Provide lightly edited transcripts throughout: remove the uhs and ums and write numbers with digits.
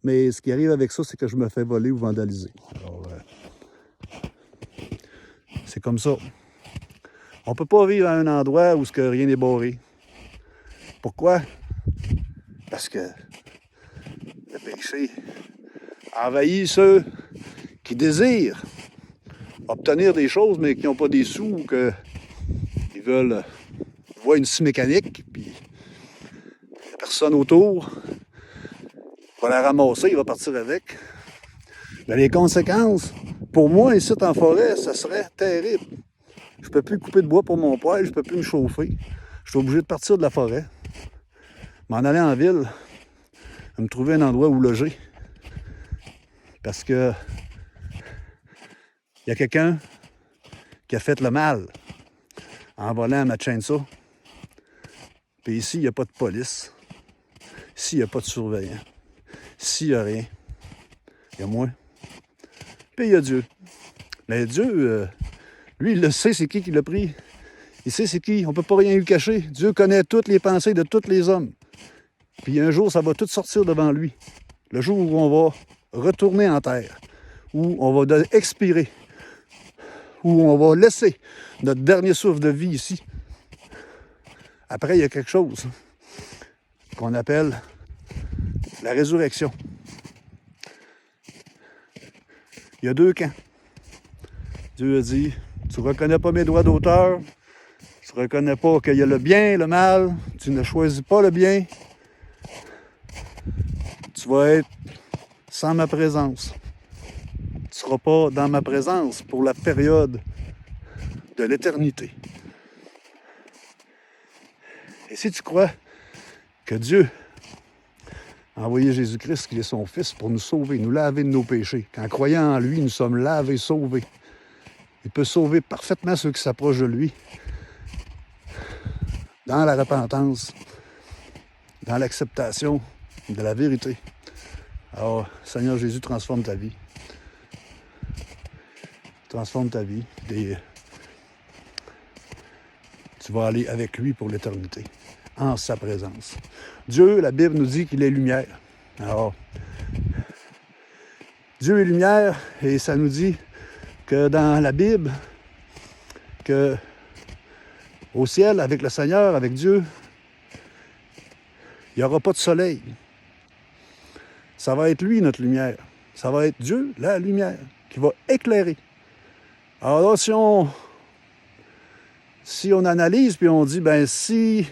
Mais ce qui arrive avec ça, c'est que je me fais voler ou vandaliser. Alors, c'est comme ça. On ne peut pas vivre à un endroit où rien n'est barré. Pourquoi? Parce que le péché envahit ceux qui désirent obtenir des choses, mais qui n'ont pas des sous, ou qu'ils veulent voir une scie mécanique, puis il n'y a personne autour. Il va la ramasser, il va partir avec. Mais les conséquences, pour moi, ici en forêt, ça serait terrible. Je ne peux plus couper de bois pour mon poêle, je ne peux plus me chauffer. Je suis obligé de partir de la forêt, m'en aller en ville, me trouver un endroit où loger. Parce que il y a quelqu'un qui a fait le mal en volant ma chainsaw. Puis ici, il n'y a pas de police. Ici, il n'y a pas de surveillant. Ici, il n'y a rien. Il y a moi. Puis il y a Dieu. Mais Dieu, lui, il le sait, c'est qui l'a pris. Il sait c'est qui. On ne peut pas rien lui cacher. Dieu connaît toutes les pensées de tous les hommes. Puis un jour, ça va tout sortir devant lui. Le jour où on va retourner en terre, où on va expirer, où on va laisser notre dernier souffle de vie ici. Après, il y a quelque chose qu'on appelle la résurrection. Il y a deux camps. Dieu a dit, tu ne reconnais pas mes droits d'auteur, tu ne reconnais pas qu'il y a le bien et le mal, tu ne choisis pas le bien, tu vas être sans ma présence. Tu ne seras pas dans ma présence pour la période de l'éternité. Et si tu crois que Dieu a envoyé Jésus-Christ, qui est son Fils, pour nous sauver, nous laver de nos péchés, qu'en croyant en lui, nous sommes lavés, sauvés, il peut sauver parfaitement ceux qui s'approchent de lui dans la repentance, dans l'acceptation de la vérité. Alors, Seigneur Jésus, transforme ta vie. Transforme ta vie. Et tu vas aller avec lui pour l'éternité, en sa présence. Dieu, la Bible nous dit qu'il est lumière. Alors, Dieu est lumière, et ça nous dit que dans la Bible, que au ciel, avec le Seigneur, avec Dieu, il n'y aura pas de soleil. Ça va être lui, notre lumière. Ça va être Dieu, la lumière, qui va éclairer. Alors là, si on analyse, puis on dit, ben si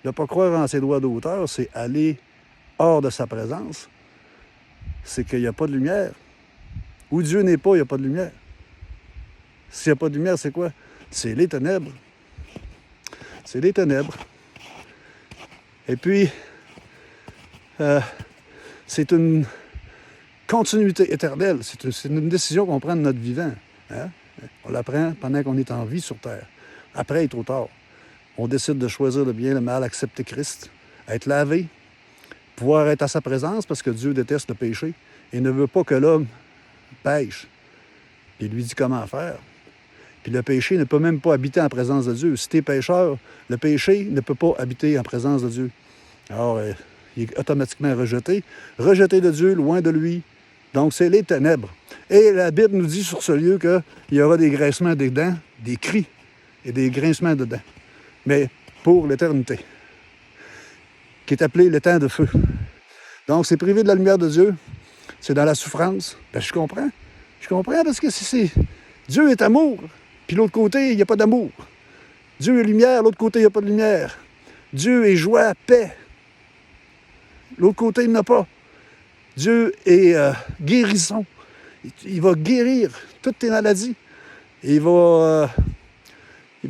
ne pas croire en ses droits d'auteur, c'est aller hors de sa présence, c'est qu'il n'y a pas de lumière. Où Dieu n'est pas, il n'y a pas de lumière. S'il n'y a pas de lumière, c'est quoi? C'est les ténèbres. C'est les ténèbres. Et puis, c'est une continuité éternelle. C'est une décision qu'on prend de notre vivant. Hein? On la prend pendant qu'on est en vie sur Terre. Après, il est trop tard. On décide de choisir le bien, le mal, accepter Christ, être lavé, pouvoir être à sa présence, parce que Dieu déteste le péché et ne veut pas que l'homme pêche. Il lui dit comment faire. Puis le péché ne peut même pas habiter en présence de Dieu. Si tu es pécheur, le péché ne peut pas habiter en présence de Dieu. Alors, il est automatiquement rejeté. Rejeté de Dieu, loin de lui. Donc, c'est les ténèbres. Et la Bible nous dit sur ce lieu qu'il y aura des grincements des dents, des cris et des grincements de dents. Mais pour l'éternité, qui est appelé le temps de feu. Donc, c'est privé de la lumière de Dieu. C'est dans la souffrance. Ben, je comprends. Je comprends parce que Dieu est amour. Puis l'autre côté, il n'y a pas d'amour. Dieu est lumière, l'autre côté, il n'y a pas de lumière. Dieu est joie, paix. L'autre côté, il n'y en a pas. Dieu est guérison. Il va guérir toutes tes maladies. Et il va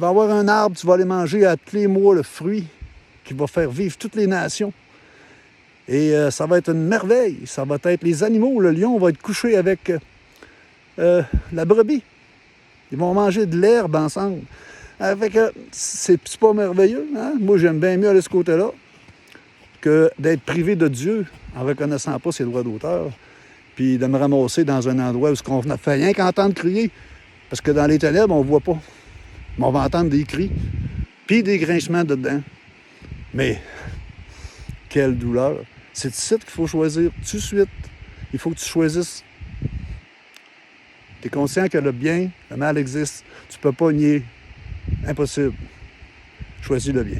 avoir un arbre, tu vas aller manger à tous les mois le fruit qui va faire vivre toutes les nations. Et ça va être une merveille. Ça va être les animaux. Le lion va être couché avec la brebis. Ils vont manger de l'herbe ensemble. Fait que c'est pas merveilleux. Hein? Moi, j'aime bien mieux aller de ce côté-là que d'être privé de Dieu en ne reconnaissant pas ses droits d'auteur, puis de me ramasser dans un endroit où on ne fait rien qu'entendre crier. Parce que dans les ténèbres, on ne voit pas. Mais on va entendre des cris, puis des grincements dedans. Mais quelle douleur! C'est ici qu'il faut choisir tout de suite. Il faut que tu choisisses. Tu es conscient que le bien, le mal existe. Tu ne peux pas nier. Impossible. Choisis le bien.